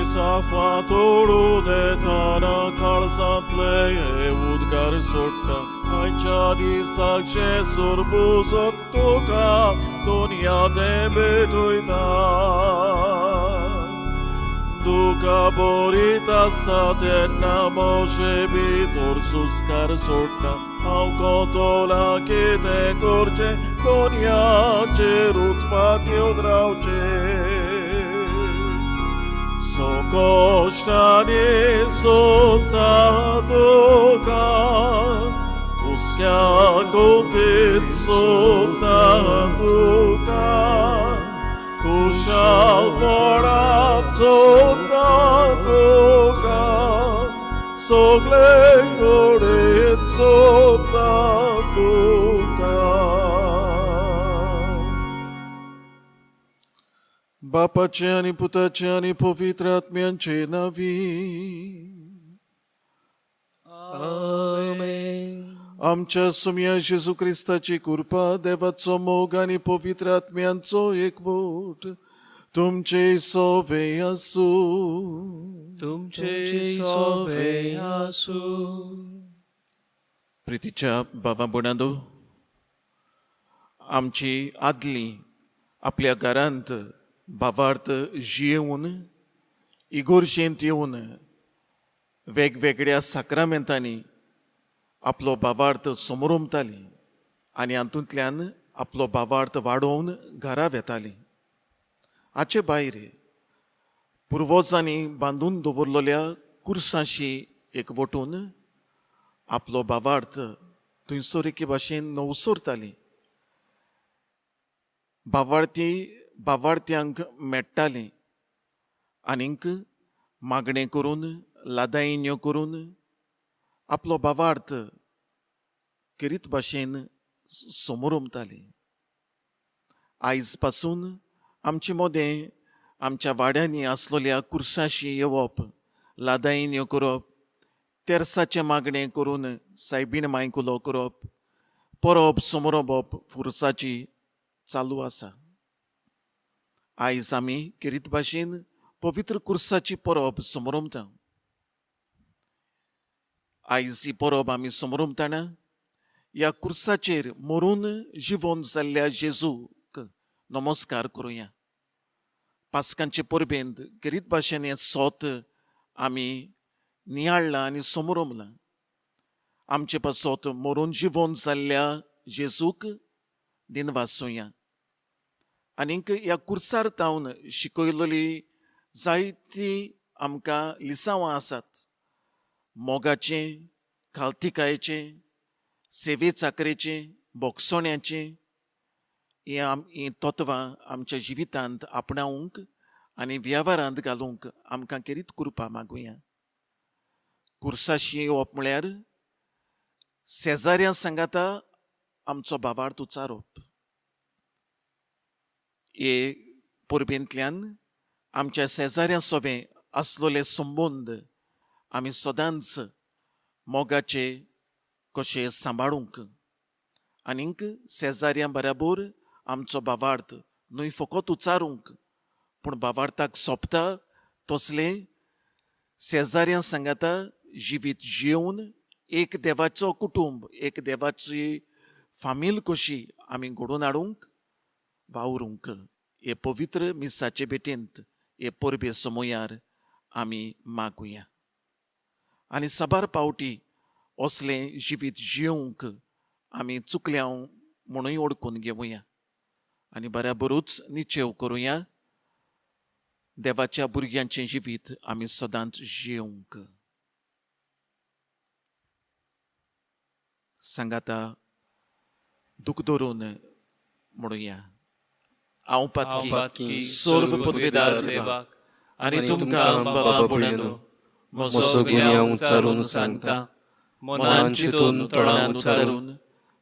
फातोडू देताना काळजांतले उद्गार सोडटा आयच्या दिसाक जेसूर बुजत तुका दुनिया ते भेटयता तुका बरीत आसता तेन्ना मोशे भितर सुस्कार सोडटा हांव कोतोला कितें करचें दुनियाचेर उचपात येवन रावचें सो कोश्टांनी सोदता तुका हुस्क्या गोंतीत सोदता तुका खुशालपणांत सोदता तुका सगळे कडेन सोदता तुका बापाचे आनी पुताचे आनी पवित्र आत्म्यांचे नावी आमेन. आमच्या सुम्या जेजू क्रिस्ताची कृपा देवाचो मोग आनी पवित्र आत्म्यांचो एकवट तुमचे सोवे आसूं तुमचे सोवे आसूं. प्रितीच्या बाबा बुणादो आमची आदली आपल्या घरांत भावार्थ जियेवन इगोर्जेंत येवन वेगवेगळ्या साक्रामेंतांनी आपलो भावार्थ समोरुमताली आनी हातूंतल्यान आपलो भावार्थ वाडोवन घरा येताली. हाचे भायर पुर्वजांनी बांदून दवरलेल्या कुर्सांशी एकवटून आपलो भावार्थ थंयसर एके भाशेन नवसरताली. भावार्थ्यांक मेळटाली आनीक मागणें करून लादायिन्यो करून आपलो भावार्थ करीत भाशेन समोरुमताली. आयज पासून आमचें मोदें आमच्या वाड्यांनी आसलेल्या कुर्सांशी येवप, लादायिन्यो करप, तेर्साचें मागणें करून सायबीण मायकुलो करप, परब समोरप फुर्साची चालू आसा. आयज आमी करीत भाशेन पवित्र कुर्साची परब समोरुमता. आयज ही परब आमी समोरुमतना ह्या कुर्साचेर मरून जिवोन जाल्ल्या जेजूक नमस्कार करुया. पास्कांचे परबेंत करीत भाशेन हें सोत आमी नियाळ्ळां आनी समोरुमलां. आमचे पासत मरून जिवोन जाल्ल्या जेजूक दिनवासुया. आनीक ह्या कुर्सार तावन शिकयलेली जायतीं आमकां लिसांवां आसात. मोगाचें, खालतिकायेचें, सेवे चाकरेचें, बोगसोण्याचें हीं तत्वां आमच्या जिवितांत आपणावंक आनी वेव्हारांत घालूंक आमकां करीत कृपा मागुया. कुर्साशी येवप म्हळ्यार शेजाऱ्यां सांगाता आमचो भावार्थ उचारप. हे परबेंतल्यान आमच्या शेजाऱ्यां सोबें आसलेले संबंद आमी सदांच मोगाचे कशे सांबाळूंक आनीक शेजाऱ्यां बराबर आमचो भावार्थ न्हय फकत उचारूंक पूण भावार्थाक सोंपता तसले शेजाऱ्यां सांगाता जिवीत जियोवन एक देवाचो कुटूंब, एक देवाची फामील कशी आमी घडोवन हाडूंक वावरूंक हे पवित्र मिसाचे भेटेंत हे परबे समयार आमी मागुया. आनी साबार पावटी असलें जिवीत जियोवंक आमी चुकल्या म्हणूय ओळखून घेवया आनी बराबरूच निचेव करुया देवाच्या भुरग्यांचें जिवीत आमी सदांच जियोवंक. सांगाता दूख धरून म्हणुया. हांव पातकी सर्व पदवेदार देवाक आनी तुमकां बाबा बुड्यानो म्हजो गुन्यांव उच्चारून सांगता. मनान चिंतून तोंडान उच्चारून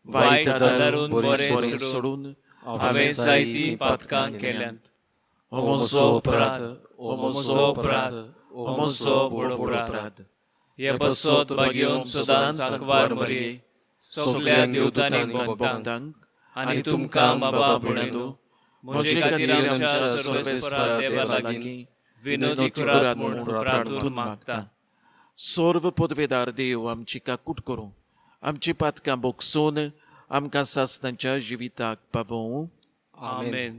वायट आदारून बरें सोडून हांवें जायतीं पातकां केल्यांत. हो म्हजो अपराध, हो म्हजो अपराध, हो म्हजो व्हड अपराध. हे बसत भाग्योन सदांच सांकवार मरये सगळ्या देवतांनी भक्तांक आनी तुमकां बाबा बुड्यानो म्हजे खातीर आमच्या सर्वेस्परा देवा लागीं विनोदी करात म्हूण उपरांतून मागता. सर्व पदवेदार देव आमची काकूट करूं, आमची पातकां बोगसून आमकां सासणाच्या जिविताक पावूं. आमेन.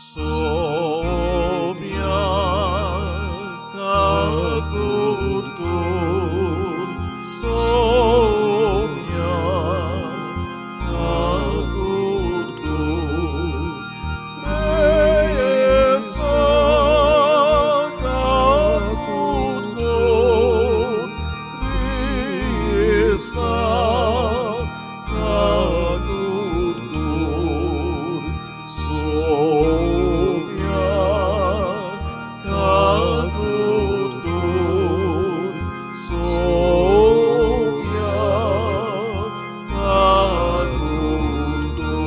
Somia kakut kun, somia kakut kun, Kresta kakut kun, Kresta kakut kun, Somia kakut kun, Somia kakut kun.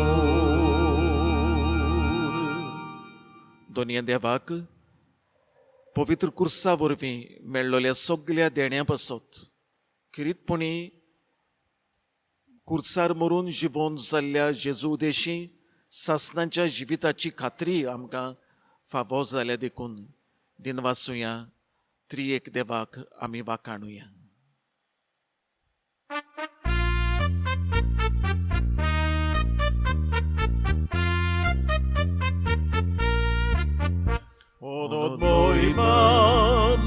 दोनया देवाक पवित्र कुर्सा वरवीं मेळ्ळोल्या सगळ्या देण्या पासत खरीतपणी कुर्सार मरून जिवोवन जाल्ल्या जेजू देशी सासणाच्या जिविताची खात्री आमकां फावो जाल्या देखून दिनवासुया त्रिएक देवाक आमी वाखाणुया. Onot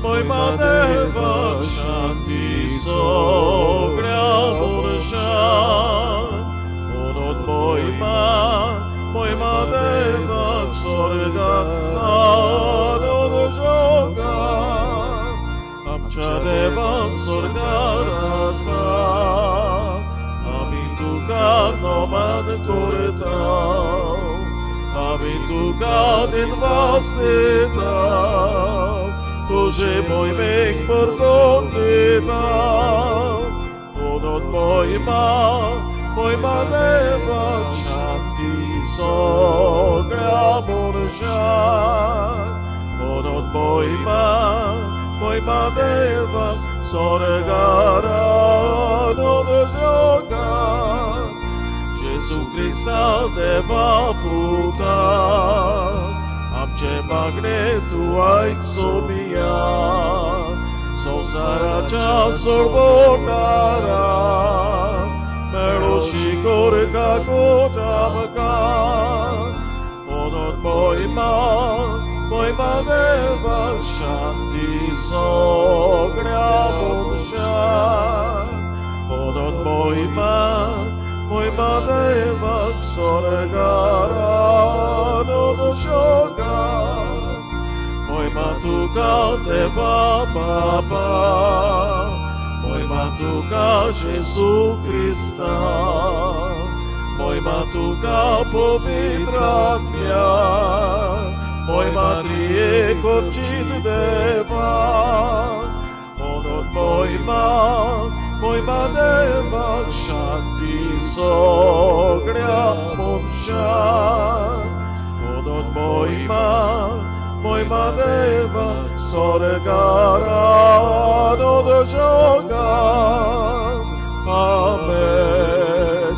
moima deva shanti sogria morshan. Onot moima deva sorga anod joga. Amcha deva sorga rasa. Ami tuka nomad kortao. Ami tuka din vastitao, tuže moj vek pordonitao. Onot mojma deva shanti sogra morshan. Onot mojma deva sorgara anod jogan. Jezu Krista deva puta, amce magnetu aic sobia, संसाराच्या सोडणारा, मेळोशी Koraga गोटामका. Onot moima deva shanti sogria morshan. Onot moima deva sorgara anod jogan. Moima tuka deva papa, moima tuka Jezu Krista, moima tuka povitratmia, moima triek orčit deva. Onot moima deva shanti sogria morshan. Onot moima deva sorgara anod jogan. Amen,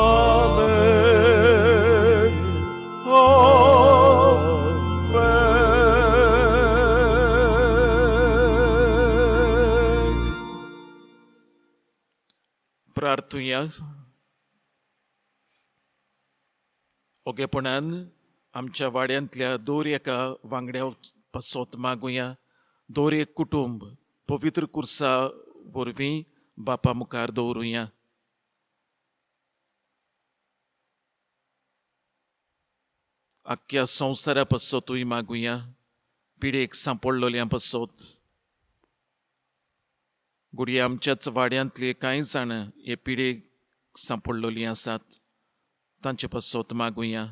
amen, amen. प्रार्थुया. ओगेपणान आमच्या वाड्यांतल्या दर एका वांगड्या पासत मागुया. दर एक कुटुंब पवित्र कुर्सा वरवीं बापा मुखार दवरुया. आख्या संवसारा पासतूय मागुया. पिडेक सांपडलोल्या पासत गुडये आमच्याच वाड्यांतले कांय जाण हे पिडेक सांपडलोलीं आसात, तांचे पासत मागुया.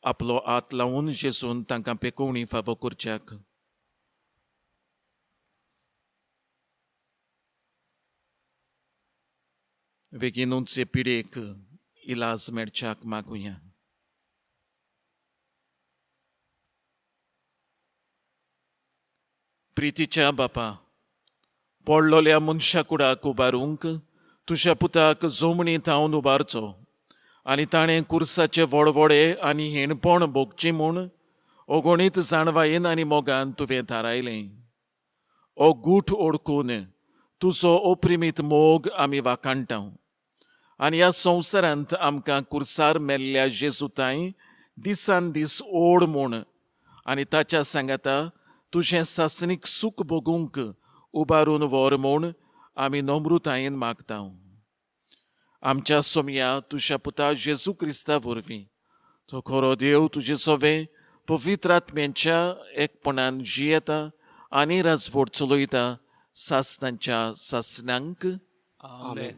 आपलो हात लावून जेजून तांकां पेकोवणी फावो करच्याक. बेगीनूच हे पिडेक इलाज मेळच्याक मागुया. प्रितीच्या बापा, पडलोल्या मनशा कुडाक उबारूंक तुज्या पुताक जमनींत हांवन उबारचो आनी ताणें कुर्साचे व्हडव्हडे आनी हेणपण भोगचीं म्हूण अगणीत जाणवायेन आनी मोगान तुवें थारायलें. हो गूठ ओळखून तुजो अप्रिमीत मोग आमी वाखाणटा आनी ह्या संवसारांत आमकां कुर्सार मेल्ल्या जेजुताय दिसान दीस ओड म्हूण आनी ताच्या सांगाता तुजें सासणीक सूख भोगूंक उबारून व्हर म्हूण आमी नम्रतायेन मागता. आमच्या सोमया तुज्या पुता जेजू क्रिस्ता वरवीं तो खरो देव तुजे सोवे पवित्र आत्म्याच्या एकपणान जियेता आनी राजवट चलयता सासणांच्या सासणांक. आमेन.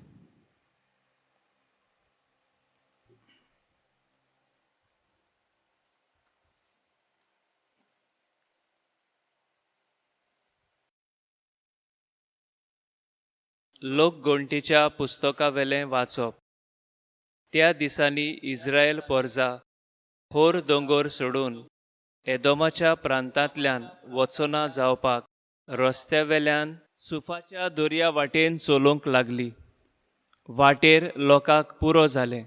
लोकगणतीच्या पुस्तका वेलें वाचप. त्या दिसांनी इस्रायल पोरजा होर दोंगोर सोडून एदोमाच्या प्रांतांतल्यान वचना जावपाक रस्त्या वेल्यान सुफाच्या दर्या वाटेन चलूंक लागली. वाटेर लोकांक पुरो जालें.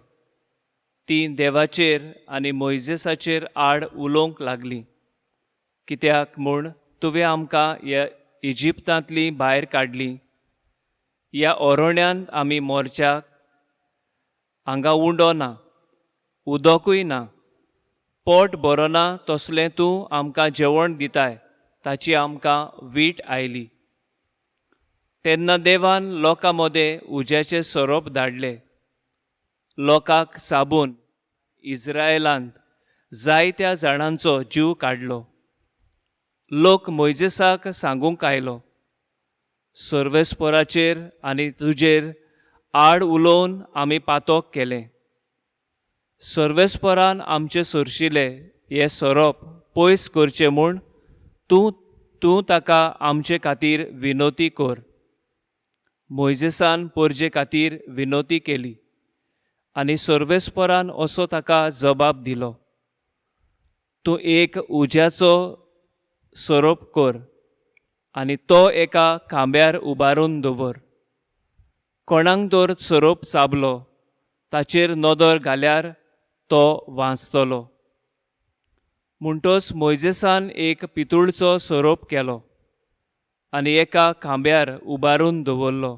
ती देवाचेर आनी मोइजेसाचेर आड उलोवंक लागली. कित्याक म्हूण तुवें आमकां ह्या इजिप्तांतली भायर काडली. ह्या ओरोण्यांत आमी मोरच्याक हांगा उंडो ना, उदकूय ना, पोट बरो ना तसलें तूं आमकां जेवण दिताय ताची आमकां वीट आयली. तेन्ना देवान लोकां मदें उज्याचें सोरोप धाडलें. लोकांक साबून इस्रायलांत जायत्या जाणांचो जीव काडलो. लोक मोइजेसाक सांगूंक आयलो, सर्वेस्पराचेर आनी तुजेर आड उलोवन आमी पातोक केलें. सर्वेस्परान आमचे सोरशिले हें सोरोप पयस करचें म्हूण तूं ताका आमचे खातीर विनोती कर. मोइजेसान पोरजे खातीर विनोती केली आनी सर्वेस्परान असो ताका जबाब दिलो, तूं एक उज्याचो सोरोप कर आनी तो एका खांब्यार उबारून दवर. कोणाक तर सोरोप चाबलो ताचेर नदर घाल्यार तो वाचतलो. म्हणटच मोइजेसान एक पितूळचो सोरोप केलो आनी एका खांब्यार उबारून दवरलो.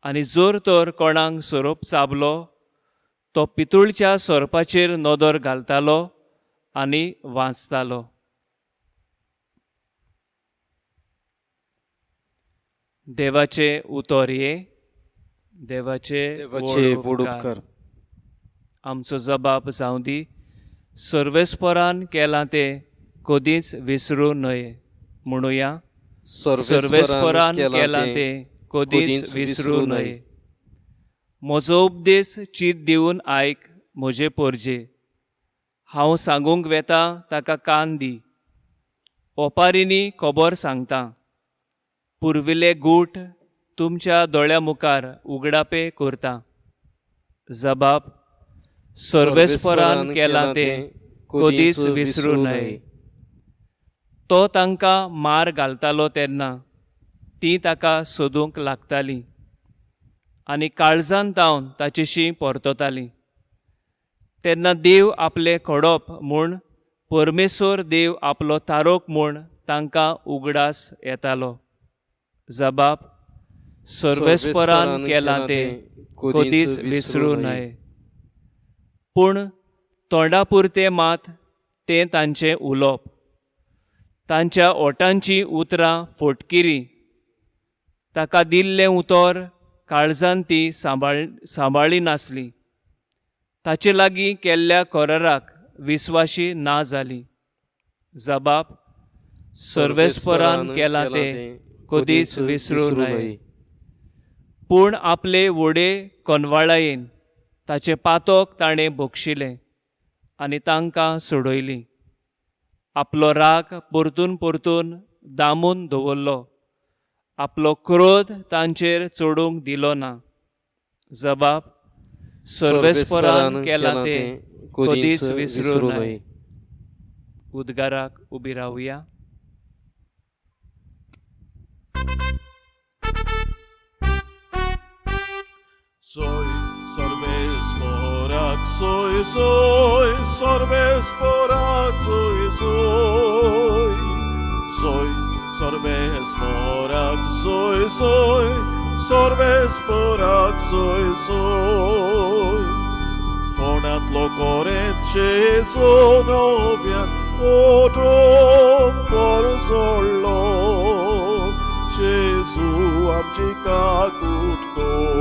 आनी जर तर कोणाक सोरोप चाबलो तो पितूळच्या सोरपाचेर नदर घालतालो आनी वाचतालो. देवाचे उतर हे. देवाचे वड उपकार. आमचो जबाब जावं दी. सर्वेस्परान केलां तें कधीच विसरूं नये. म्हणुया, सर्वेस्परान केलां तें कधीच विसरूं नये. म्हजो उपदेश चीत दिवन आयक म्हजे पोरजे. हांव सांगूंक वेता ताका कान दी. ओपारींनी खबर सांगता. पुर्विले गूठ तुमच्या दोळ्या मुखार उगडापे करता. जबाब. सर्वेस्परान केलां तें कधीच विसरूं नये. तो तांकां मार घालतालो तेन्ना ती ताका सोदूंक लागताली आनी काळजान तावन ताचेशी परतताली. तेन्ना देव आपले खोडोप म्हूण, परमेश्वर देव आपलो तारोक म्हूण तांकां उगडास येतालो. जबाब. सर्वेस्परान केलां तें कधीच विसरूं नये. पूण तोंडापुरतें मात तें तांचें उलोवप. तांच्या ओठांची उतरां फोटकिरी. ताका दिल्लें उतर काळजान ती सांबाळ्ळी नासली. ताचे लागीं केल्ल्या कराराक विस्वाशी ना जाली. जबाब. सर्वेस्परान केलां तें कधीच विसरूं नये. पूण आपले व्हडे कोनवाळायेन ताचे पातोक ताणें भोगशिलें आनी तांकां सोडयलीं. आपलो राग परतून परतून दामून दवरलो. आपलो क्रोध तांचेर चडूंक दिलो ना. जबाब. सर्वेस्परान केलां तें कधीच विसरूं नये. उद्गाराक उबी रावया. sporak, soy, soy, sorbes sporak, soy, soy, soy, sorbes sporak, soy, soy, sorbes sporak, soy, soy. Fonatlo korecze zonowian, otom porzollo, Jezu amci kakutkor.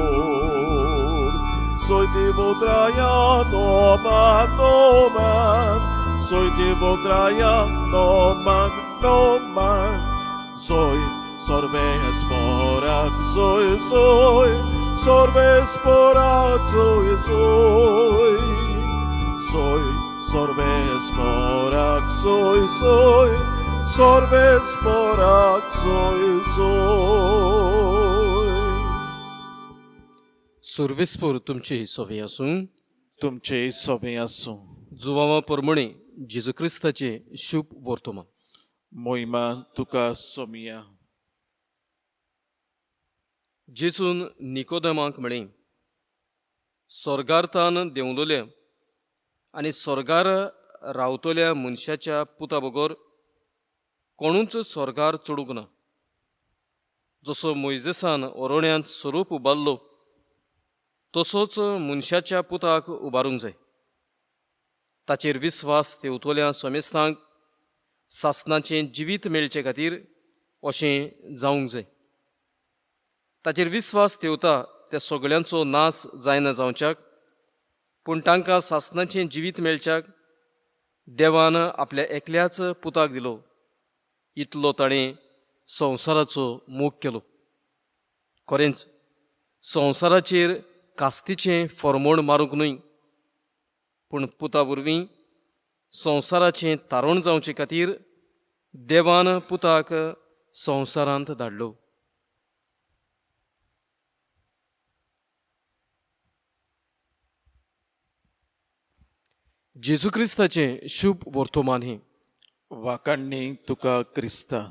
Soy ti votraja noman, noman, soy ti votraja noman, noman, soy sorbes sporak, soy, soy, sorbes sporak, soy, soy, soy, sorbes sporak, soy, soy, sorbes sporak, soy, soy. सर्वेस्पर तुमची सोवे आसूं. तुमचे सोबे आसूं. जुवामा परमणे जेजू क्रिस्ताचे शुभ वर्तमान. मोहिमा तुका सोमिया. जेजून निकोदेमाक म्हळें, स्वर्गार्थान देंवलोल्या आनी स्वर्गार रावतल्या मनशाच्या पुता बगर कोणूच स्वर्गार चडूंक ना. जसो मोइजेसान ओरोण्यांत स्वरूप उबारलो तसोच मनशाच्या पुताक उबारूंक जाय. ताचेर विस्वास तेवतोल्या सोमेस्तांक सासणाचें जिवीत मेळचे खातीर अशें जावंक जाय. ताचेर विस्वास तेवता त्या सगळ्यांचो नाश जायना जावच्याक, पूण तांकां सासणाचें जिवीत मेळच्याक देवान आपल्या एकल्याच पुताक दिलो. इतलो ताणें संवसाराचो मोग केलो. खरेंच संवसाराचेर कास्तीचें फर्मोण मारूंक न्हय, पूण पुता वरवीं संवसाराचें तारण जावचे खातीर देवान पुताक संवसारांत धाडलो. जेजू क्रिस्ताचें शुभ वर्तमान हें. वाकाणणी तुका क्रिस्ता.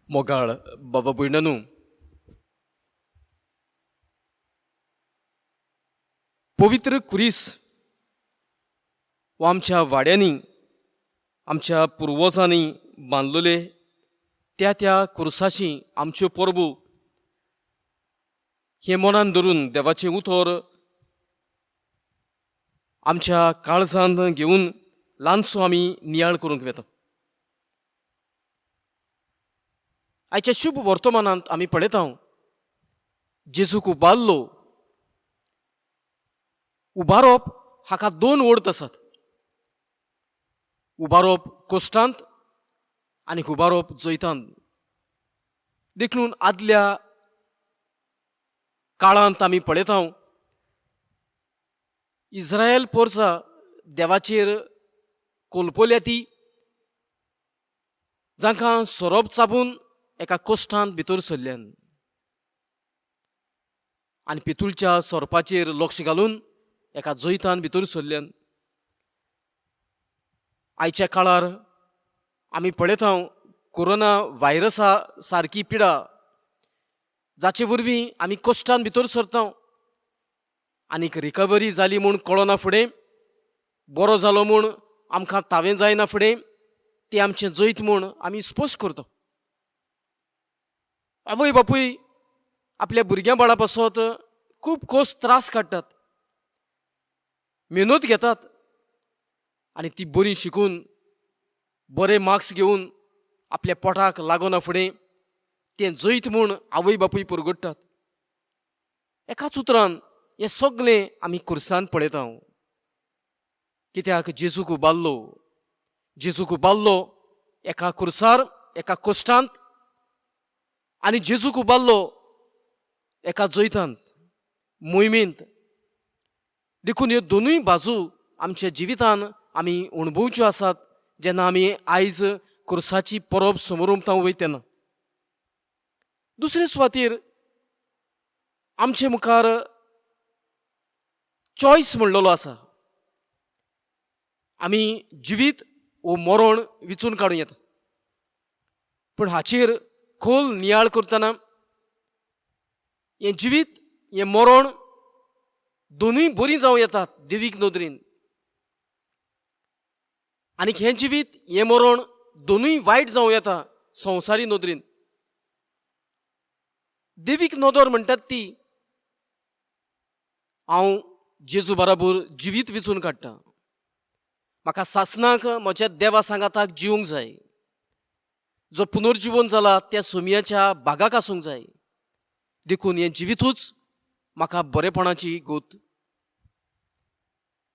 मोगाळ बाबा भयणानू, पवित्र कुरीस वो आमच्या वाड्यांनी आमच्या पुर्वजांनी बांदलेले त्या त्या कुर्साची आमच्यो परबो हे मनान धरून देवाचें उतर आमच्या काळजांत घेवन ल्हानसो आमी नियाळ करूंक वेता. आयच्या शुभ वर्तमानांत आमी पळयता जेजूक उबारलो. उबारप हाका दोन अर्थ आसात. उबारप कोश्टांत आनी उबारप जैतांत. देखून आदल्या काळांत आमी पळयता इस्रायल पोरसां देवाचेर कोलपल्या ती, जांकां सोरोप चाबून एका कोश्टांत भितर सरल्यान आनी पितूळच्या सोरपाचेर लक्ष घालून एका जैतान भितर सरल्यान. आयच्या काळार आमी पळयता कोरोना व्हायरसा सारकी पिडा जाचे वरवीं आमी कोश्टान भितर सरता आनीक रिकवरी जाली म्हूण कळना फुडें, बरो जालो म्हूण आमकां तावें जायना फुडें तें आमचें जैत म्हूण आमी स्पश्ट करता. आवय बापूय आपल्या भुरग्यां बाळा पासत खूब खोस त्रास काडटात, मेहनत घेतात आनी ती बरी शिकून बरे मार्क्स घेवन आपल्या पोटाक लागना फुडें तें जैत म्हूण आवय बापूय परगडटात. एकाच उतरान हें सगळें आमी कुर्सांत पळयता. कित्याक जेजूक उबारलो एका कुर्सार एका कोश्टांत आनी जेजूक उबारलो एका जैतांत मोहिमेंत. देखून ह्यो दोनूय बाजू आमच्या जिवितान आमी अणभवच्यो आसात जेन्ना आमी आयज कुर्साची परब समारंभांत वयता तेन्ना. दुसरे सुवातेर आमचे मुखार चॉयस म्हणलेलो आसा. आमी जिवीत वो मरण विचून काडूं येता, पूण हाचेर खोल नियाळ करतना हें जिवीत हें मरण दोनूय बरीं जावं येतात देवीक नदरेन, आनी हें जिवीत हें मरण दोनूय वायट जावं येता संवसारी नदरेन. देवीक नदर म्हणटात ती हांव जेजू बराबर जिवीत वेंचून काडटां. म्हाका सासणाक म्हज्या देवा सांगाताक जिवंक जाय. जो पुनर्जीवन जाला त्या सोमयाच्या बागाक आसूंक जाय. देखून हें जिवीतूच म्हाका बरेपणाची गोत.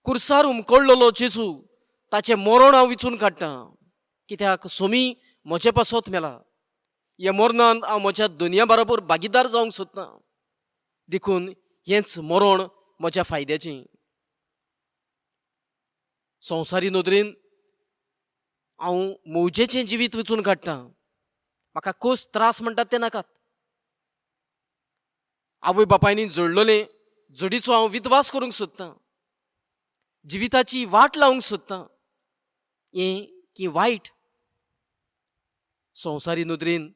कुर्सार उमकळ्ळलो जेजू ताचें मरण हांव वेंचून काडटां, कित्याक सोमी म्हजे पासत मेला. ह्या मरणांत हांव म्हज्या दुनया बरोबर भागीदार जावंक सोदतां. देखून हेंच मरण म्हज्या फायद्याचें. संवसारी नदरेन हांव मौजेचें जिवीत वेंचून काडटां. म्हाका खोस त्रास म्हणटात ते नाकात. आवय बापायनी जोडलोलें जोडीचो हांव विद्वास करूंक सोदतां. जिविताची वाट लावंक सोदतां. हें की वायट. संवसारी नदरेन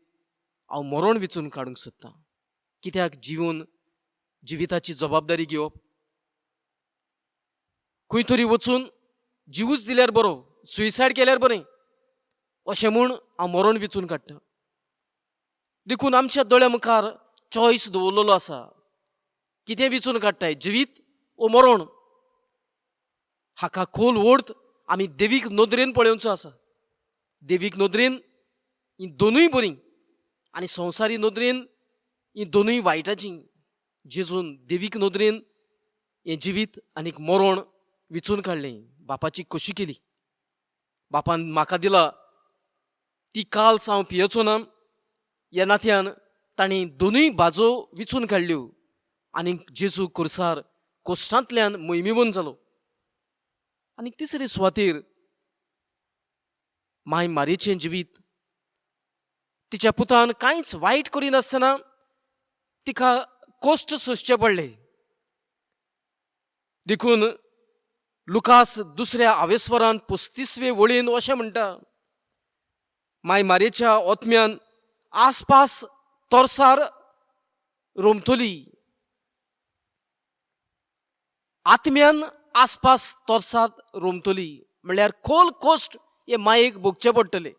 हांव मरण वेंचून काडूंक सोदतां. कित्याक जिविताची जबाबदारी घेवप. खंय तरी वचून जिवूच दिल्यार बरो, सुयसायड केल्यार बरें अशें म्हूण हांव मरण वेंचून काडटां. देखून आमच्या दोळ्या मुखार चॉयस दवरलेलो आसा. कितें वेंचून काडटाय, जिवीत वो मरण. हाका खोल ओर्त आमी देवीक नदरेन पळोवचो आसा. देवीक नदरेन ही दोनूय बरीं आनी संवसारी नदरेन ही दोनूय वायटाचीं. जेजून देवीक नदरेन हें जिवीत आनीक मरण वेंचून काडलें. बापाची खोशी केली. बापान म्हाका दिला ती काल्स हांव पियेचो ना. ह्या नात्यान ताणें दोनूय बाजो वेंचून काडल्यो आनीक जेजू खुर्सार कोश्टांतल्यान मोहिमेवन जालो. आनी तिसरे सुवातेर माय मारयेचें जिवीत. तिच्या पुतान कांयच वायट करिनासतना तिका कोश्ट सोंसचे पडले. देखून लुकास दुसऱ्या आवेस्वरान 35वे वळेन अशें म्हणटा, माय मारयेच्या ओतम्यान आसपास तोरसार रोमतली. आत्म्यान आसपास तोरसार रोमतली म्हणल्यार खोल कोश्ट हे मायेक भोगचे पडटले.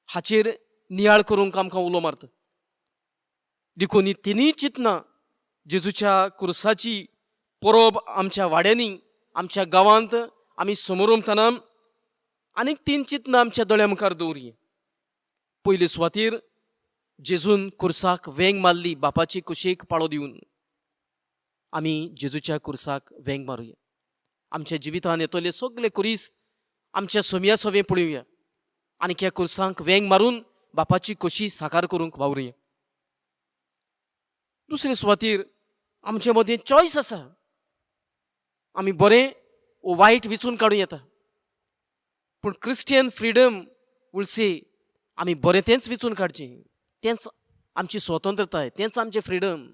हाचेर नियाळ करूंक आमकां उलो मारता. देखून ही तिनूय चिंतनां जेजूच्या खुर्साची परब आमच्या वाड्यांनी, आमच्या गांवांत आमी समोर रोमतना आनीक 3 चिंतनां आमच्या दोळ्या मुखार दवरया. पयले सुवातेर जेजून खुर्साक वेंग मारली बापाची कुशीक पाळो दिवन. आमी जेजूच्या खुर्साक वेंग मारुया. आमच्या जिवितांत येतले सगळे कुरीस आमच्या सोमया सवें पळोवया आनीक ह्या खुर्सांक वेंग मारून बापाची खोशी साकार करूंक वावरुया. दुसरे सुवातेर आमचे मदें चॉयस आसा. आमी बरें वो वायट वेंचून काडूं येता. पूण क्रिस्टियन फ्रिडम विल से आमी बरें तेंच वेंचून काडचें. तेंच आमची स्वतंत्रताय, तेंच आमचें फ्रिडम.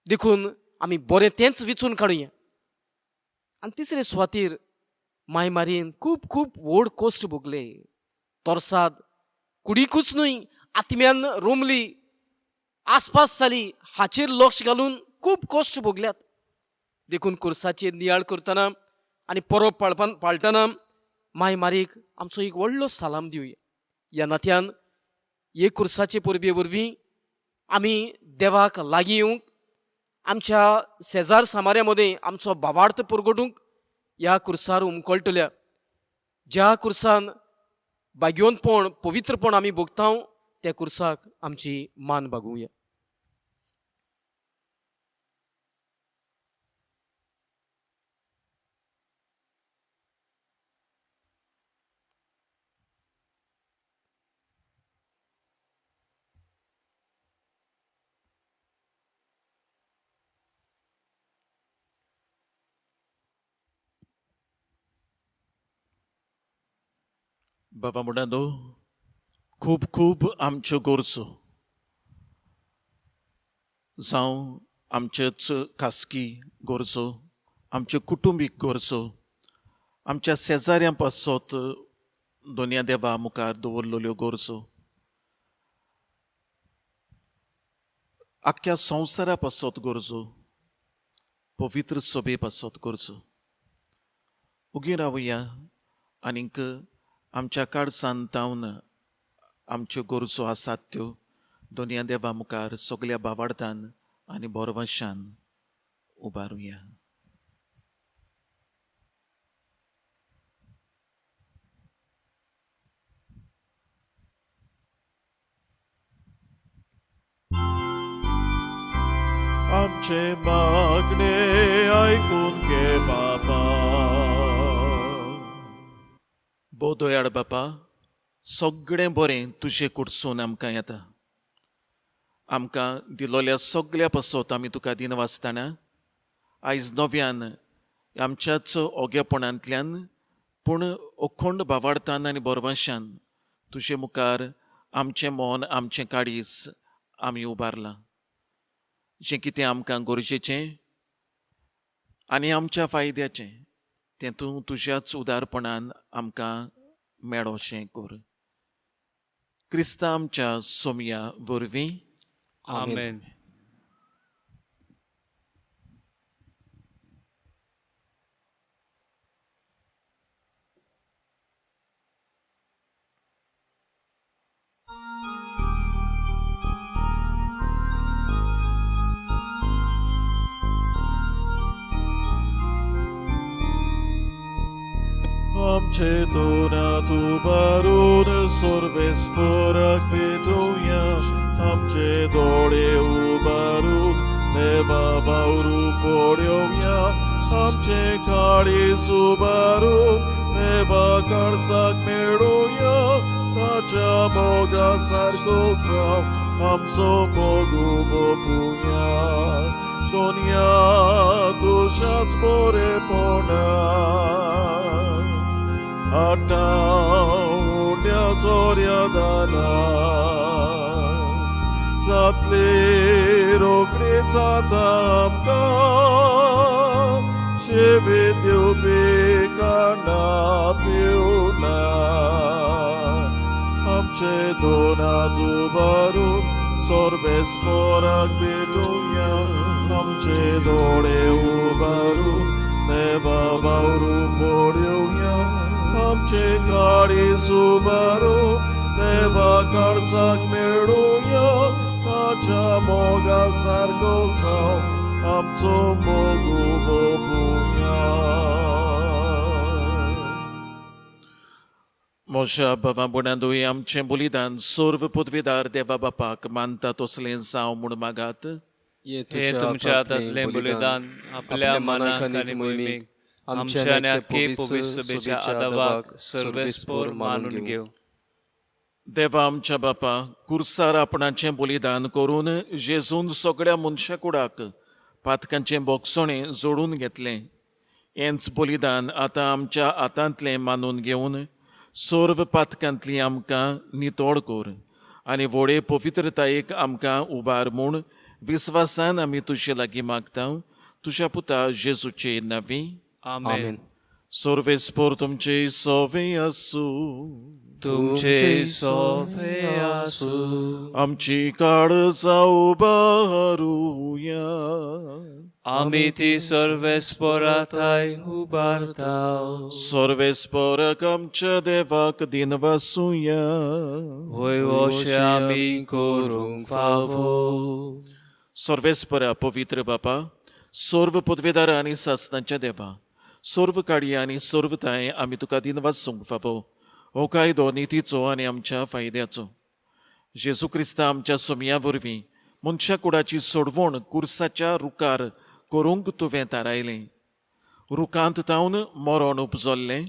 देखून आमी बरें तेंच वेंचून काडुया. आनी तिसरे सुवातेर माय मारयेन खूब खूब व्हड कोश्ट भोगले. तोरसाद कुडीकूच न्हय आत्म्यान रोमली, आसपास जाली, हाचेर लक्ष घालून खूब कोश्ट भोगल्यात. देखून खुर्साचेर नियाळ करतना आनी परब पाळटना माय मारयेक आमचो एक व्हडलो सालाम दिवया. ह्या नात्यान हे खुर्साचे परबे वरवीं आमी देवाक लागीं येवंक, आमच्या शेजार सामाऱ्या मदें आमचो भावार्थ परगटूंक ह्या खुर्सार उमकळटल्या. ज्या खुर्सान भाग्यवंतपण, पवित्रपण आमी भोगता त्या खुर्साक आमची मान बागुया. बाबा मुडांदो, खूब खूब आमच्यो गोरजो जावं आमच्योच खासगी गोरजो, आमच्यो कुटुंबीक गोरजो, आमच्या शेजाऱ्यां पासत दोनया देवा मुखार दवरलेल्यो गोरजो, आख्ख्या संवसारा पासत गरजो पवित्र सोबे पासत गरजो उगी रावया आनीक आमच्या काळजांत तावन आमच्यो गरजो आसात त्यो दोनया देवा मुखार सगल्या बावार्दान आनी बोरवशान उबारुया. आमचे मागणे ऐकून घे बापा. बोदोयाळ बापा, सगळें बरें तुजे कडसून आमकां येता. आमकां दिलोल्या सगल्या पासत आमी तुका दिन वाचताना आयज नव्यान आमच्याच ओगेपणांतल्यान पूण अखंड बावार्तान आनी बोरवशान तुजे मुखार आमचें मन आमचें काळीज आमी उबारलां. जें कितें आमकां गरजेचें आनी आमच्या फायद्याचें तें तूं तुज्याच उदारपणान आमकां मेळोशें कर. क्रिस्ता आमच्या सोमया वरवीं आमेन. आमचे दोनात उबारून सर्वेस्पराक भेटोवया. आमचे दोळे उबारून देवा वावरू पळोवया. आमचे काळीज उबारून देवा काळजाक मेळोवया. ताच्या मोगा सारको जावं आमचो मोगू भोगुया. दोनया तुज्याच बरेपणान आटावण्या जोर्यादाना जातली रोखडी जाता आमकां शेवे दिवपी काना पिवना. आमचे दोनात उबारून सर्वेस्पराक भेटोवया. आमचे दोळे उबारून देवा वावरू पळोवया. आमचे काळीज उबारून देवा काळजाक मेळोवया. ताच्या मोगा सारको जावं आमचो मोगू भोगुया. मोशा बाबा बुणादोय आमचें बलिदान सर्व पदवीदार देवा बापाक मानता तसलें जावं म्हूण मागात. हे तुमच्या हातांतलें बलिदान आपल्या मनाक आनी मोहिमेक आमच्या आनी आख्खे पवित्र सभेच्या आदावाक सर्वेस्पोर मानून घेव. देवा आमच्या बापा, कुर्सार आपणाचें बलिदान करून जेजून सगळ्या मनशा कुडाक पातकांचें बोगसणें जोडून घेतलें. हेंच बलिदान आतां आमच्या हातांतलें मानून घेवन सर्व पातकांतली आमकां नितोळ कर आनी व्हडे पवित्रतायेक आमकां उबार म्हूण विस्वासान आमी तुजे लागीं मागता. तुज्या पुता जेजूचे नांवी आमेन. सर्वेस्पोर तुमचे सोवे आसूं. तुमचे सोवे आसूं. आमची काळजां उबारुया. आमी ती सर्वेस्पोराताय उबारताव. सर्वेस्पोराक आमच्या देवाक दिन वासुया. होय अशें आमी करूंक फावो. सर्वेस्परा पवित्र बापा, सर्व पदवेदार आनी सासणाच्या देवा, सर्व काळी आनी सर्वताय आमी तुका दिन वासूंक फावो. हो कायदो नितीचो आनी आमच्या फायद्याचो. जेजू क्रिस्ता आमच्या सोमया वरवीं मनशा कुडाची सोडवण कुर्साच्या रुखार करूंक तुवें थारायलें. रुखांत तावन मरण उपजल्लें,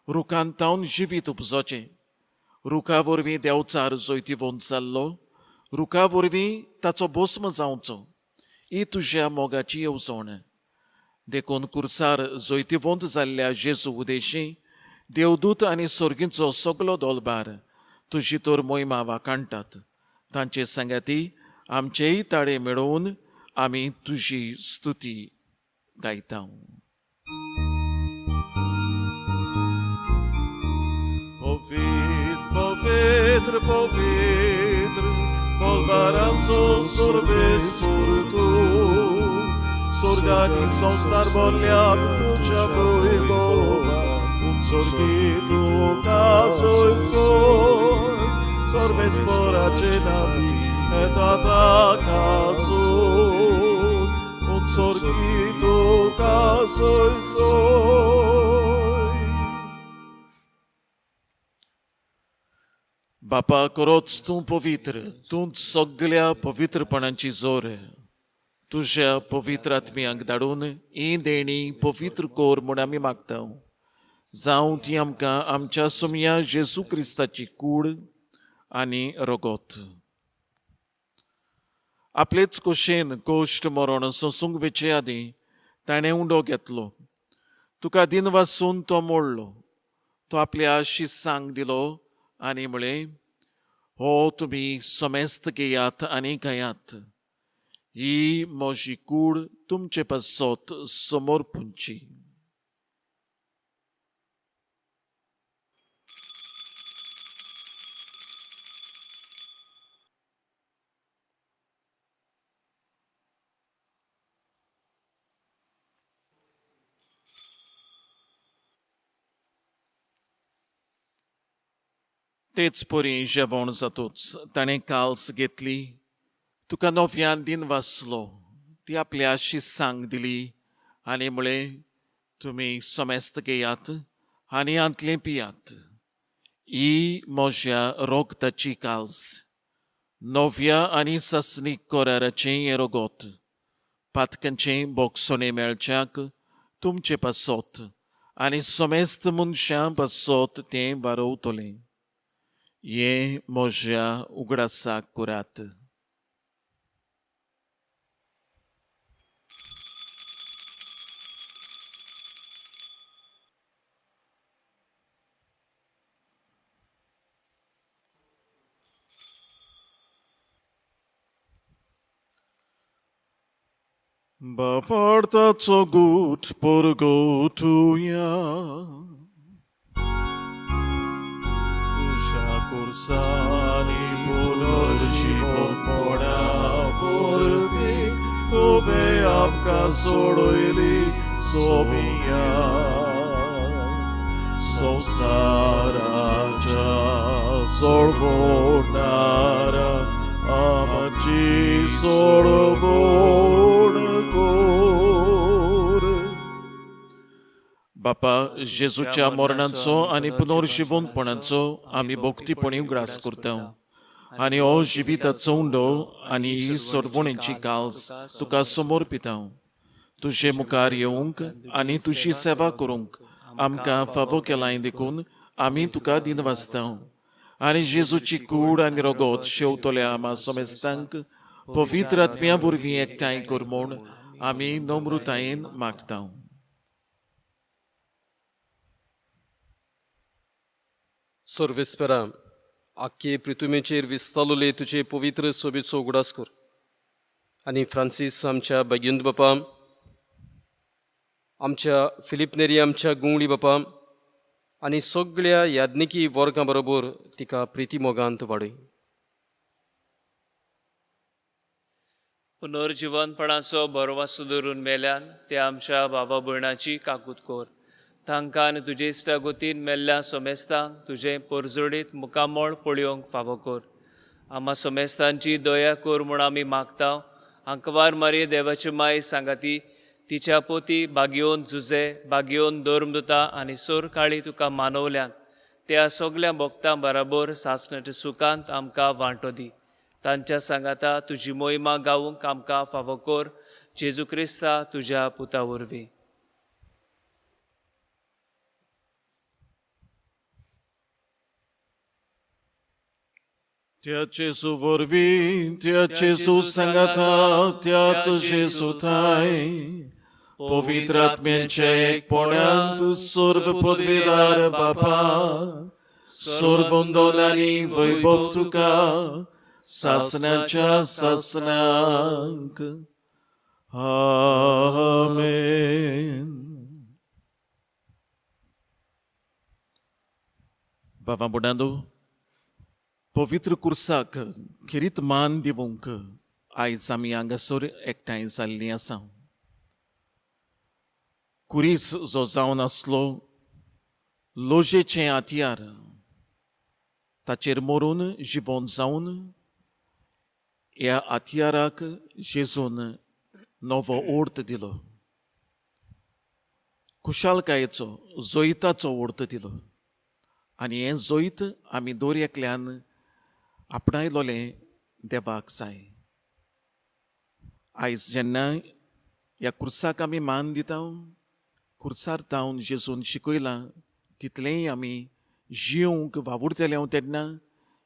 रुखांत तावन जिवीत उपजोचें. रुखा वरवीं देंवचार जैतिवंत जाल्लो, रुखा वरवीं ताचो भस्म जावचो. ही तुज्या मोगाची येवजण. देखून कुर्सार जैतिवंत जाल्ल्या जेजू उदेशी देवदूत आनी सर्गींचो सगलो दोलबार तुजी तर मोहिमा वाखाणटात. तांचे सांगाती आमचेय ताळे मेळोवन आमी तुजी स्तुती गायता. पवित्र पवित्र पवित्र संसारांचो सर्वेस तूं स्वर्गांनी संसार भरल्यात तुझ्या वैभवान उत्सर्गी तुका सोयसोय सर्वेस्पराचे नावी येता ताकासून उत्सर्गी तुका सोयसोय. बापा खरोच तूं पवित्र, तूंच सगळ्या पवित्रपणाची जोर. तुझ्या पवित्र आत्म्याक धाडून ही देणी पवित्र कोर म्हूण आमी मागता. जावं ती आमकां आमच्या सुमया जेजू क्रिस्ताची कूड आनी रगत. आपलेच कुशेन कोश्ट मरण सोंसूंक वेचे आदीं ताणें उंडो घेतलो. तुका दिन वासून तो मोडलो. तो आपल्या शिसांक दिलो आनी म्हळें, हो तुमी समेस्त घेयात आनी खायात. ही म्हजी कूड तुमचे पासत समोर पुंची. तेच परी जेवण जातूच ताणें काल्स घेतली. तुका नव्यान दिन वाचलो. ती आपल्या शिसांक दिली आनी म्हळें, तुमी समेस्त घेयात आनी हांतलें पियात. ही म्हज्या रोगताची काल्स. नव्या आनी ससनीक कोराराचें हें रगत. पातकांचें बोगसोणें मेळच्याक तुमचे पासत आनी समेस्त मनशां पासत तें वारवतलें. हें म्हज्या उगडासाक करात. Bapartaco gut porgotuja. Tuža kursani podrži popora porvi, tove apka sorojli sobija. Sosaraja sorbonara, amaci sorbonara. बापा जेजूच्या मरणाचो आनी पुनर्जिवंतपणाचो आमी भोक्तीपणी उगडास करता. आनी हो जिविताचो उंडो आनी ही सोडवणेची काल्स तुका समोर पिता. तुजे मुखार येवंक आनी तुजी सेवा करूंक आमकां फावो केलाय देखून आमी तुका दिन वाचता. आनी जेजूची कूड आनी रगत शेवतल्या आमा समेस्तांक पवित्र आत्म्या वरवीं एकठांय कर म्हूण आमी नम्रतायेन मागता. सर्वेस्परा आख्खे पृथ्वीचेर विस्तारलेले तुजे पवित्र सोबेचो उगडास कर. आनी फ्रांसीस आमच्या भगिंद बापा, आमच्या फिलिप नेरी आमच्या गुंगळी बापा आनी सगळ्या याज्ञिकी वर्गां बरोबर तिका प्रिती मोगांत वाडय. पुनर्जिवनपणाचो बरो वासो धरून मेल्यान ते आमच्या भावा भयणाची काकूत कोर. तांकां आनी तुजे इश्टागोतीन मेल्ल्या सोमेस्तांक तुजें परजोडीत मुखामळ पळयोवंक फावो कर. आम्हा सोमेस्तांची दया कर म्हूण आमी मागता. आंकवार मारये देवाची माय सांगाती, तिच्या पोती बागयोन झुजे, बागयोन धर्मदुता आनी सोर काळी तुका मानवल्यान त्या सगळ्या भक्तां बराबर सासणाच्या सुखांत आमकां वांटो दी. तांच्या सांगाता तुजी मोहिमा गावूंक आमकां फावो कर. जेजू क्रिस्ता तुज्या पुता वरवीं. त्या जेजू वरवीं, त्या जेजू सांगाता, त्याच जेजू थाय पवित्र आत्म्यांच्या एकपणांत सर्व पदवीदार बापा, सर्व वंदन आनी वैभव तुका सासणाच्या सासणांक. आमेन. बाबा बुडांदो, पवित्र कुर्साक खेरीत मान दिवंक आयज आमी हांगासर एकठांय जाल्लीं आसा. कुरीस जो जावन आसलो लोजेचें हातयार ताचेर मरून जिवंत जावन ह्या हातयाराक जेजून नवो ओर्त दिलो. खुशालकायेचो जोइताचो ओर्त दिलो. आनी हें जोईत आमी दर एकल्यान आपणायलोलें देवाक जाय. आयज जेन्ना ह्या कुर्साक आमी मान दिता, कुर्सार जावन जेजून शिकयलां तितलेंय आमी जिवंक वावुरतले तेन्ना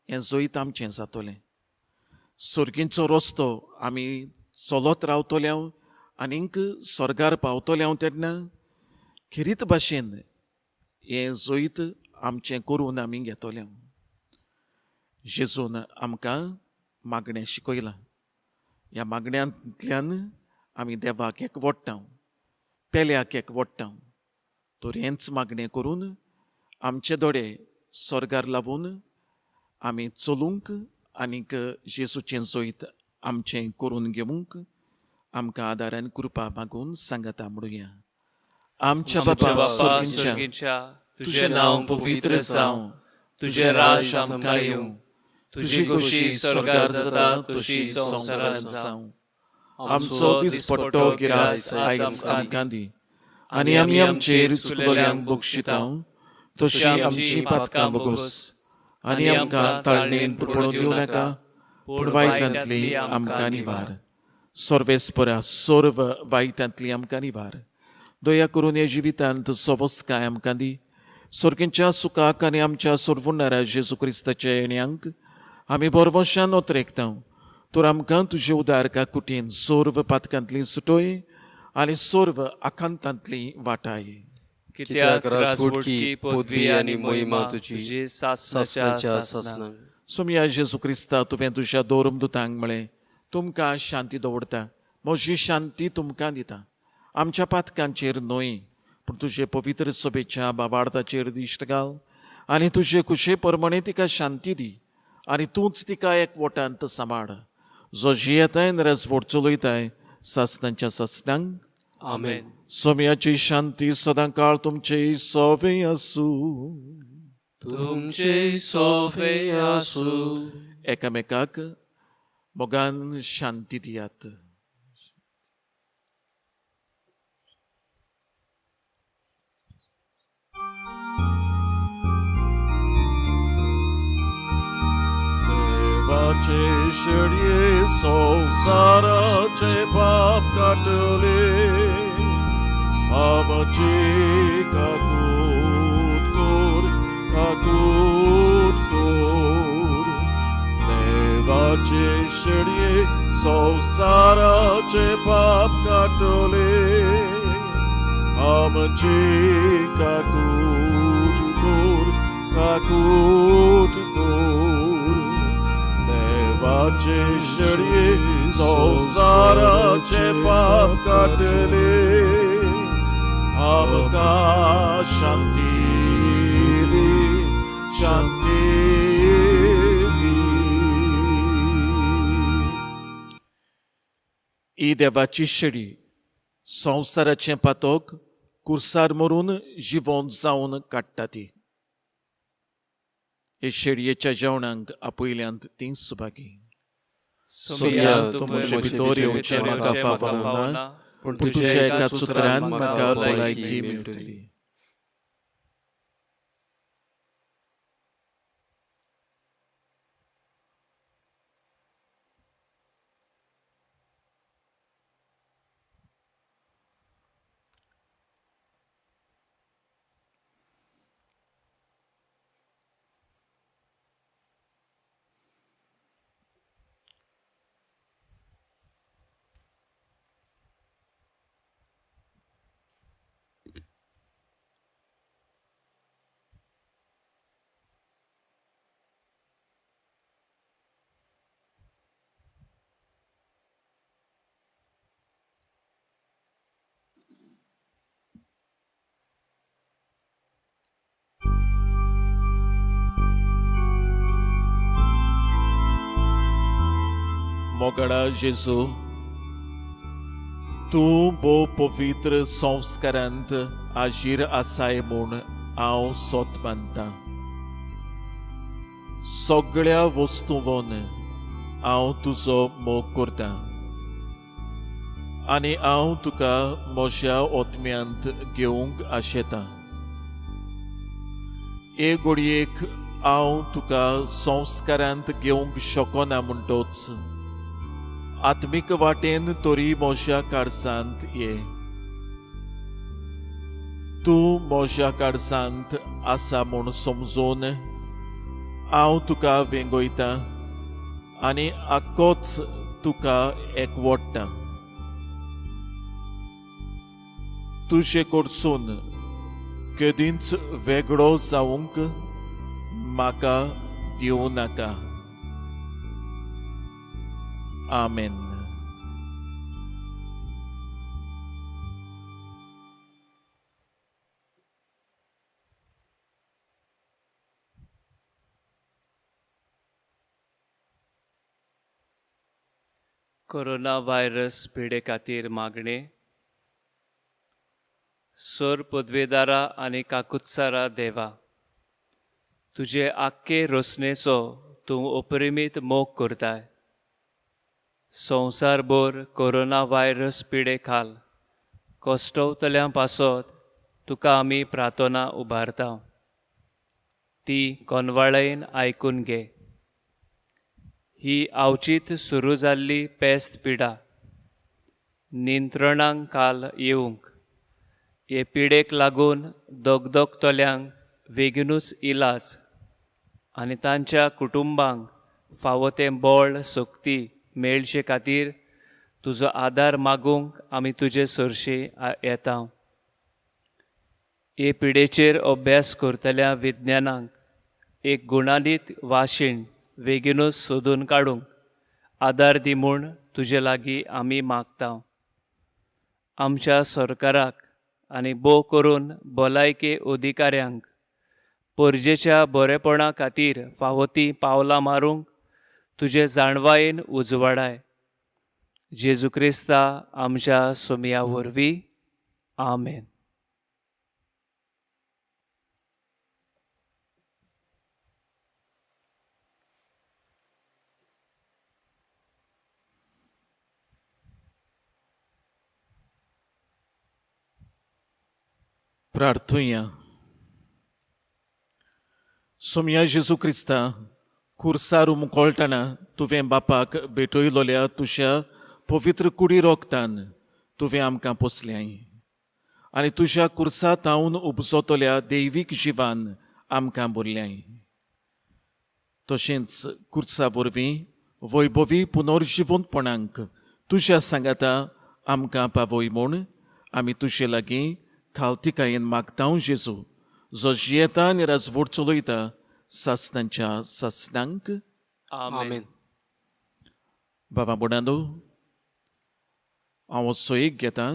हें जोईत आमचें जातलें. सर्गीचो रस्तो आमी चलत रावतले आनीक स्वर्गार पावतले तेन्ना खेरीत भाशेन हें जोईत आमचें करून आमी घेतले. जेजून आमकां मागणें शिकयलां. ह्या मागण्यांतल्यान आमी देवाक एकवडटा, पेल्याक एकवडटा. तर हेंच मागणें करून आमचे दोळे स्वर्गार लावून आमी चलूंक आनीक जेजूचें जोईत आमचें करून घेवंक आमकां आदारान कृपा मागून सांगाता म्हणुया. आमच्या बापा स्वर्गीच्या तुजें नांव पवित्र जावं, तुजें राज आमकां येवं, तुजी खोशी स्वर्गार जाता तशी संवसारांत जावं. आमचो दिसपट्टो गिरास आयज आमकां दी आनी आमी आमचेर चुकलोल्यांक बक्षिता तशी आमची पातकां बोगोस आनी आमकां ताळणेन पडूं दिवं नाका, पूण वायटांतली आमकां निवार. सर्वेस्परा सर्व वायटांतली आमकां निवार. दया करून ह्या जिवितांत सवस्काय आमकां दी. सर्गीच्या सुखाक आनी आमच्या सोडवणाऱ्या जेजू क्रिस्ताच्या येण्याक आमी बरवशान ओतरेकता. तर आमकां तुजे उदारका कुटीन सर्व पातकांतली सुटोय आनी सर्व आकांतांतली वाटाय. कित्याक राजवटकी पदवी आनी मोहिमा तुजी सासणाच्या सासणाक. सोम्या जेजू क्रिस्ता तुवें तुज्या दोरमदुतांक म्हळें तुमकां शांती दवरता, म्हजी शांती तुमकां दिता. आमच्या पातकांचेर न्हय पूण तुजे पवित्र सभेच्या बाबार्दाचेर दिश्ट घाल आनी तुजे कुशे प्रमाणे तिका शांती दी आनी तूंच तिका एकवटांत सांबाळ. जो जियेताय राजवट चलयताय सासणांच्या सासणांक. आमेन. सोम्याची शांती सदां काळ तुमचे सोवे आसूं. तुमचे सोवे आसूं. एकामेकाक मोगान शांती दियात. देवाचे शेडये संसाराचे पाप काटले, आमची काकूट कोर, काकूट कोर. देवाचे शेडये संसाराचे पाप काटले, आमची काकूट कोर, काकूट कोर. देवाचे शेडये संसाराचे पाप काटले, आमकां शांती दी, शांती दी. ही देवाची शेडी संवसाराचें पातोक कुर्सार मरून जिवंत जावन काडटा ती. हे शेडयेच्या जेवणाक आपयल्यांत तीं सुभागी. सोम्या तूं म्हजे भितर येवचें म्हाका फावना, पूण तुज्या एका सुत्रान म्हाका भलायकी मेळटली. मोगडा जेजू, तूं भोव पवित्र संस्कारांत आजीर आसाय म्हूण हांव सोत मानतां. सगळ्या वस्तूंवन हांव तुजो मोग करतां आनी हांव तुका म्हज्या ओतम्यांत घेवंक आशेतां. हे घडयेक हांव तुका संस्कारांत घेवंक शकना म्हणटोच आत्मीक वाटेन तरी म्हज्या कारसांत ये. तूं म्हज्या कारसांत आसा म्हूण समजून हांव तुका वेंगयतां आनी आख्खोच तुका एकवटतां. तुजे कडसून केदींच वेगळो जावंक म्हाका दिवं नाका. आमेन. कोरोना व्हायरस पिडे खातीर मागणे. सोर पदवेदारा आनी काकुत्सारा देवा, तुजे आख्खे रोसणेचो तूं अप्रमीत मोग करताय. संवसारभर कोरोना व्हायरस पिडे खाल कोश्टवतल्यां पासत तुका आमी प्रार्थना उबारता. ती कोनवाळेन आयकून घे. ही आवचीत सुरू जाल्ली पेस्त पिडा नियंत्रणांक काल येवंक, हे पिडेक लागून दोगदोगतल्यांक बेगीनूच इलाज आनी तांच्या कुटुंबांक फावो तें बळ सोक्ती मेळचे खातीर तुजो आदार मागूंक आमी तुजे सरशी येता. हे पिडेचेर अभ्यास करतल्या विज्ञानांक एक गुणांनीत वाशीण बेगीनूच सोदून काडूंक आदार दी म्हूण तुजे लागीं आमी मागता. आमच्या सरकाराक आनी भोव करून भलायके अधिकाऱ्यांक परजेच्या बरेपणा खातीर फावो तीं पावलां मारूंक तुजे जाणवायेन उजवाडाय. जेजू क्रिस्ता आमच्या सोमया वरवीं. आमेन. प्रार्थुया. सोमया जेजू क्रिस्ता, खुर्सार मुकोळटना तुवें बापाक भेटयलोल्या तुज्या पवित्र कुडी रोगतान तुवें आमकां पोसल्याय आनी तुज्या खुर्सा तावन उपजतल्या दैवीक जिवान आमकां भरल्याय. तशेंच खुर्सा वरवीं वैभवी पुनर्जिवंतपणांक तुज्या सांगाता आमकां पावय म्हूण आमी तुजे लागीं खावतिकायेन मागता जेजू, जो जियेता आनी राजवट चलयता सासणांच्या सासणांक. आमेन. बाबा बुडांदो, हांव सोयेक घेता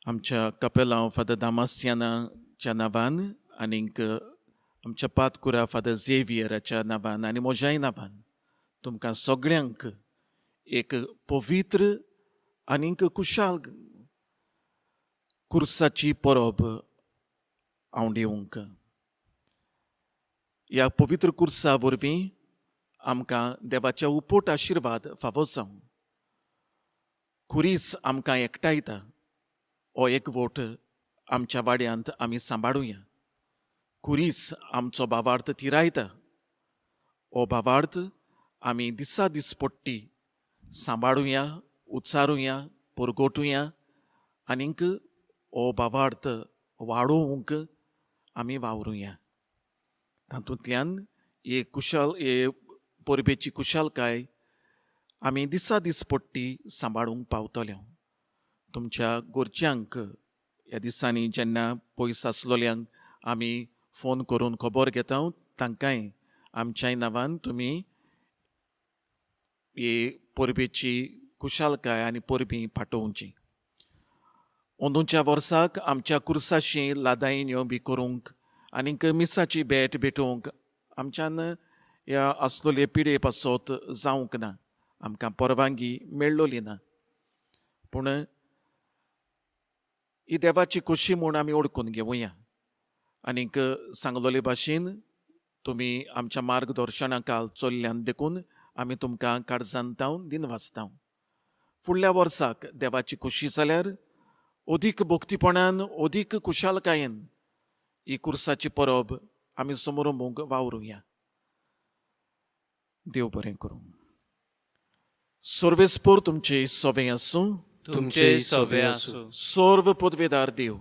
आमच्या कपेलांव फादर दामासियानाच्या नांवान आनीक आमच्या पातकुरा फादर झेवियराच्या नांवान आनी म्हज्याय नांवान तुमकां सगळ्यांक एक पवित्र आनीक कुशाल खुर्साची परब हांव दिवंक. ह्या पवित्र खुर्सा वरवीं आमकां देवाच्या उपोट आशिर्वाद फावो जावं. खुरीस आमकां एकठायता हो एकवट आमच्या वाड्यांत आमी सांबाळुया. खुरीस आमचो भावार्थ थिरायता हो भावार्थ आमी दिसा दिसपट्टी सांबाळुया, उच्चारुया, परगोटुया आनीक हो भावार्थ वाडोवंक आमी वावरुया. तातूंतल्यान हे परबेची कुशलकाय आमी दिसा दिसपट्टी सांबाळूंक पावतल्यो. तुमच्या गोरच्यांक ह्या दिसांनी जेन्ना पयस आसलोल्यांक आमी फोन करून खबर घेता, तांकांय आमच्याय नांवान तुमी हे परबेची कुशलकाय आनी परबीं पाठोवची. अंदूच्या वर्साक आमच्या कुर्साची लादायण्यो बी करूंक आनीक मिसाची भेट भेटोवंक आमच्यान ह्या आसलोले पिडे पासत जावंक ना. आमकां परवानगी मेळ्ळोली ना. पूण ही देवाची खोशी म्हूण आमी ओळखून घेवया. आनीक सांगलोले भाशेन तुमी आमच्या मार्गदर्शनाकाल चल्ल्यान देखून आमी तुमकां काळजांतावन दिनवासता. फुडल्या वर्साक देवाची खोशी जाल्यार अदीक भोक्तीपणान अदीक खुशालकायेन ही कुर्साची परब आमी समोरूंक वावरुया. देव बरें करूं. सर्वेस्पोर तुमचे सोवे आसूं. तुमचे सोवे आसूं. सर्व पदवेदार देव,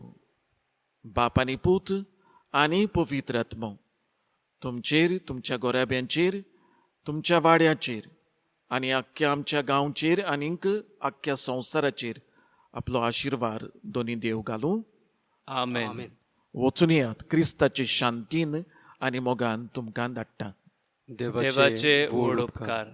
बाप आनी पूत आनी पवित्र आत्मो तुमचेर, तुमच्या गोऱ्याब्यांचेर, तुमच्या वाड्याचेर आनी आख्ख्या आमच्या गांवचेर आनीक आख्ख्या संवसाराचेर आपलो आशिर्वाद दोनी देव घालूं. आमेन. वचून येयात. क्रिस्ताचे शांतीन आनी मोगान तुमकां धाडटा. देवाचे व्हड उपकार.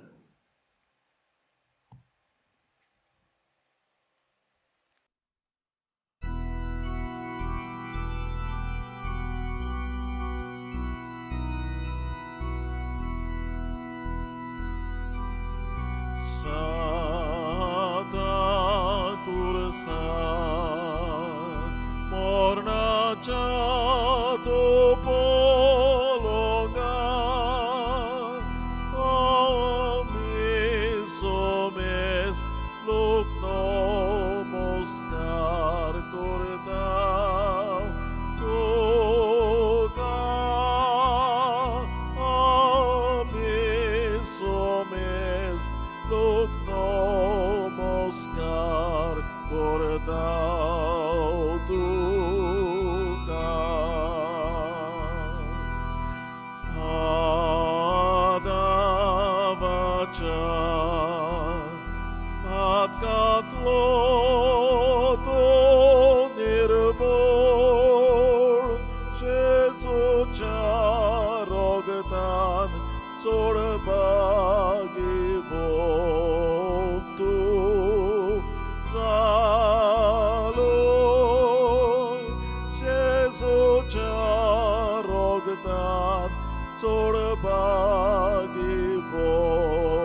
Rogtan, Zorba, Givor.